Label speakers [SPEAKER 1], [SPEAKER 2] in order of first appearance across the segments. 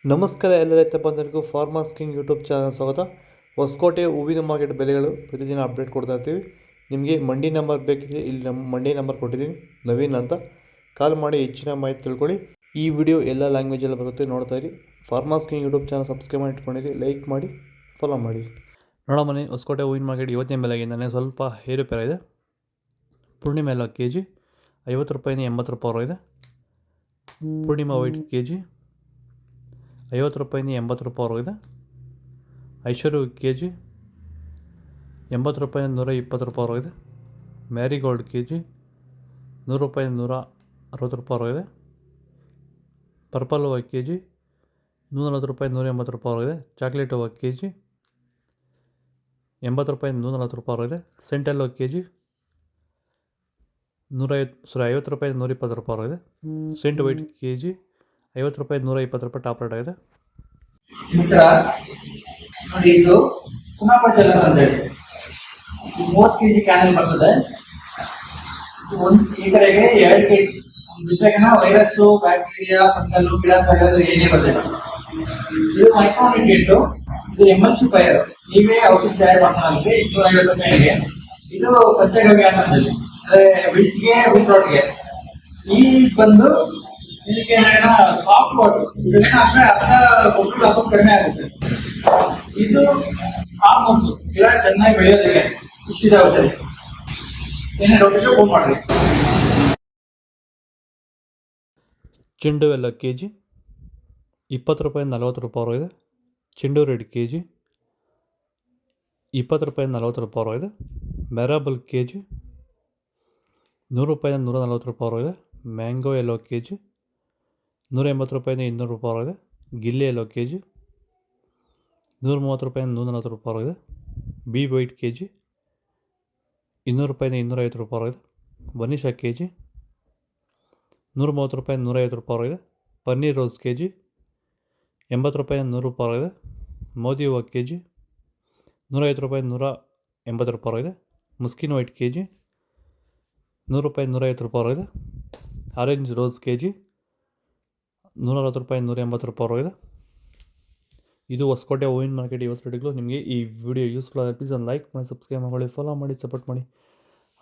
[SPEAKER 1] ನಮಸ್ಕಾರ ಎಲ್ಲ ರೈತ ಬಂಧುಗಳಿಗೂ ಫಾರ್ಮರ್ಸ್ ಕಿಂಗ್ ಯೂಟ್ಯೂಬ್ ಚಾನಲ್ ಸ್ವಾಗತ. ಹೊಸಕೋಟೆ ಹೂವಿನ ಮಾರ್ಕೆಟ್ ಬೆಲೆಗಳು ಪ್ರತಿದಿನ ಅಪ್ಡೇಟ್ ಕೊಡ್ತಾ ಇರ್ತೀವಿ. ನಿಮಗೆ ಮಂಡಿ ನಂಬರ್ ಬೇಕಿದ್ರೆ ಇಲ್ಲಿ ನಮ್ಮ ಮಂಡಿ ನಂಬರ್ ಕೊಟ್ಟಿದ್ದೀನಿ, ನವೀನ್ ಅಂತ. ಕಾಲ್ ಮಾಡಿ ಹೆಚ್ಚಿನ ಮಾಹಿತಿ ತಿಳ್ಕೊಳ್ಳಿ. ಈ ವಿಡಿಯೋ ಎಲ್ಲ ಲ್ಯಾಂಗ್ವೇಜಲ್ಲಿ ಬರುತ್ತೆ, ನೋಡ್ತಾ ಇರಿ. Farmers king YouTube channel subscribe ಮಾಡಿ ಇಟ್ಕೊಂಡಿರಿ, ಲೈಕ್ ಮಾಡಿ, ಫಾಲೋ ಮಾಡಿ. ನೋಡೋ ಮನೆ ಹೊಸಕೋಟೆ ಹೂವಿನ ಮಾರ್ಕೆಟ್ ಇವತ್ತಿನ ಬೆಲೆಗಿಂತಾನೆ ಸ್ವಲ್ಪ ಏರುಪೇರ ಇದೆ. ಪೂರ್ಣಿಮೆ ಎಲ್ಲ ಕೆ ಜಿ 50 ರೂಪಾಯಿಂದ 80 ರೂಪಾಯಿ ಇದೆ. ಪೂರ್ಣಿಮಾ ವೈಟ್ ಕೆ ಜಿ 50 ರೂಪಾಯಿಂದ 80 ರೂಪಾಯಿ ಇದೆ. ಐಶ್ವರ್ಯ ಕೆ ಜಿ 80 ರೂಪಾಯಿಂದ 120 ರೂಪಾಯಿ ಇದೆ. ಮ್ಯಾರಿಗೋಲ್ಡ್ ಕೆ ಜಿ 100 ರೂಪಾಯಿಂದ 160 ರೂಪಾಯಿ ಇದೆ. ಪರ್ಪಲ್ ಹೂವು ಕೆ ಜಿ 140 ರೂಪಾಯಿ 180 ರೂಪಾಯಿ ಇದೆ. ಚಾಕ್ಲೇಟ್ ಹೂವು ಕೆ ಜಿ 80 ರೂಪಾಯಿಂದ 140 ರೂಪಾಯಿ ಇದೆ. ಸೆಂಟೆಲ್ ಕೆ ಜಿ 50 ರೂಪಾಯಿಂದ 120 ರೂಪಾಯಿ ಇದೆ. ಸೆಂಟ್ ವೈಟ್ ಕೆ ಜಿ 50 ರೂಪಾಯಿ 120 ರೂಪಾಯಿ ಟಾಪ್ ರೇಟ್ ಆಗಿದೆ.
[SPEAKER 2] ನಮಸ್ಕಾರ ನೋಡಿ, ಇದು ಕುಮಾಪುರ ಜಲ ಅಂತ ಹೇಳಿ 30 ಕೆಜಿ ಕ್ಯಾನಲ್ ಬರ್ತದೆ. ಒಂದು ಎಕರೆಗೆ 2 ಕೆಜಿ ಬಿಟ್ಟರೆಗಿನ ವೈರಸ್ಸು, ಬ್ಯಾಕ್ಟೀರಿಯಾ, ಫಂಗಲ್, ಗಿಡ ಸಾಯೋದು ಏನೇ ಬರ್ತಿಲ್ಲ. ಇದು ಮೈಕ್ರೋನ್ಯೂಟ್ರಿಯೆಂಟ್, ಇದು MLC ಫೈರ್. ನೀವೇ ಔಷಧಿ ತಯಾರು ಮಾಡ್ಕೊಳ್ಳೋದಕ್ಕೆ 250 ರೂಪಾಯಿಗೆ. ಇದು ಪಂಚಗವ್ಯ ಅಂತಂದಲ್ಲಿ ಅಂದರೆ ವಿಟ್ಗೆ ವಿಟ್ರೋಟ್ಗೆ. ಈ ಬಂದು ಇದಕ್ಕೆ ಸಾಫ್ಟ್ ವಾಟರ್ ಇದನ್ನ ಹಾಕಿದ್ರೆ ಅರ್ಧ ಕಡಿಮೆ ಆಗುತ್ತೆ. ಇದು ಹಾರ್ಮೋನ್ಸ್ ಗಿಡ ಚೆನ್ನಾಗಿ ಬೆಳೆಯೋದಕ್ಕೆ ಇಷ್ಟಿದೆ ಔಷಧಿ. ಏನೇ ಡೌಟ್ ಇದ್ರೆ ಫೋನ್ ಮಾಡ್ರಿ.
[SPEAKER 1] ಚೆಂಡು ಎಲ್ಲ ಕೆ ಜಿ 20 ರೂಪಾಯಿಂದ 40 ರೂಪಾಯಿ ಇದೆ. ಚೆಂಡು ರೆಡ್ ಕೆ ಜಿ 20 ರೂಪಾಯಿಂದ 40 ರೂಪಾಯಿ ಇದೆ. ಮ್ಯಾರಾಬಲ್ ಕೆ ಜಿ 100 ರೂಪಾಯಿಂದ 140 ರೂಪಾಯಿ ಇದೆ. ಮ್ಯಾಂಗೋ ಎಲ್ಲೋ ಕೆ ಜಿ 180 ರೂಪಾಯಿಂದ 200 ರೂಪಾಯಿ ಇದೆ. ಗಿಲ್ಲಿ ಎಲ್ಲೋ ಕೆ ಜಿ 130 ರೂಪಾಯಿಂದ 140 ರೂಪಾಯಿ ಇದೆ. ಬಿ ವೈಟ್ ಕೆ ಜಿ 200 ರೂಪಾಯಿಂದ 250 ರೂಪಾಯಿ ಇದೆ. ವನಿಷಾ ಕೆ ಜಿ 130 ರೂಪಾಯಿಂದ 150 ರೂಪಾಯಿ ಇದೆ. ಪನ್ನೀರ್ ರೋಸ್ ಕೆ ಜಿ 80 ರೂಪಾಯಿಂದ 100 ರೂಪಾಯಿ ಇದೆ. ಮೋದಿ ಹೂವು ಕೆ ಜಿ 150 ರೂಪಾಯಿಂದ 180 ರೂಪಾಯಿ ಇದೆ. ಮುಸ್ಕಿನ್ ವೈಟ್ ಕೆ ಜಿ 100 ರೂಪಾಯಿಂದ 150 ರೂಪಾಯಿ ಇದೆ. ಆರೆಂಜ್ ರೋಸ್ ಕೆ ಜಿ 140 ರೂಪಾಯಿ 180 ರೂಪಾಯಿ ಇದೆ. ಇದು ಹೊಸಕೋಟೆ ಹೂವಿನ ಮಾರ್ಕೆಟ್ ಇವತ್ತು ರೇಟ್ಗಳು. ನಿಮಗೆ ಈ ವಿಡಿಯೋ ಯೂಸ್ಫುಲ್ ಆಗಿದೆ, ಪ್ಲೀಸ್ ಒಂದು ಲೈಕ್ ಮಾಡಿ, ಸಬ್ಸ್ಕ್ರೈಬ್ ಮಾಡಿ, ಫಾಲೋ ಮಾಡಿ, ಸಪೋರ್ಟ್ ಮಾಡಿ.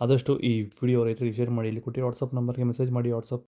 [SPEAKER 1] ಆದಷ್ಟು ಈ ವಿಡಿಯೋ ರೈತರಿಗೆ ಶೇರ್ ಮಾಡಿ. ಇಲ್ಲಿ ಕೊಟ್ಟಿರೋ ವಾಟ್ಸಪ್ ನಂಬರ್ಗೆ ಮೆಸೇಜ್ ಮಾಡಿ. ವಾಟ್ಸಪ್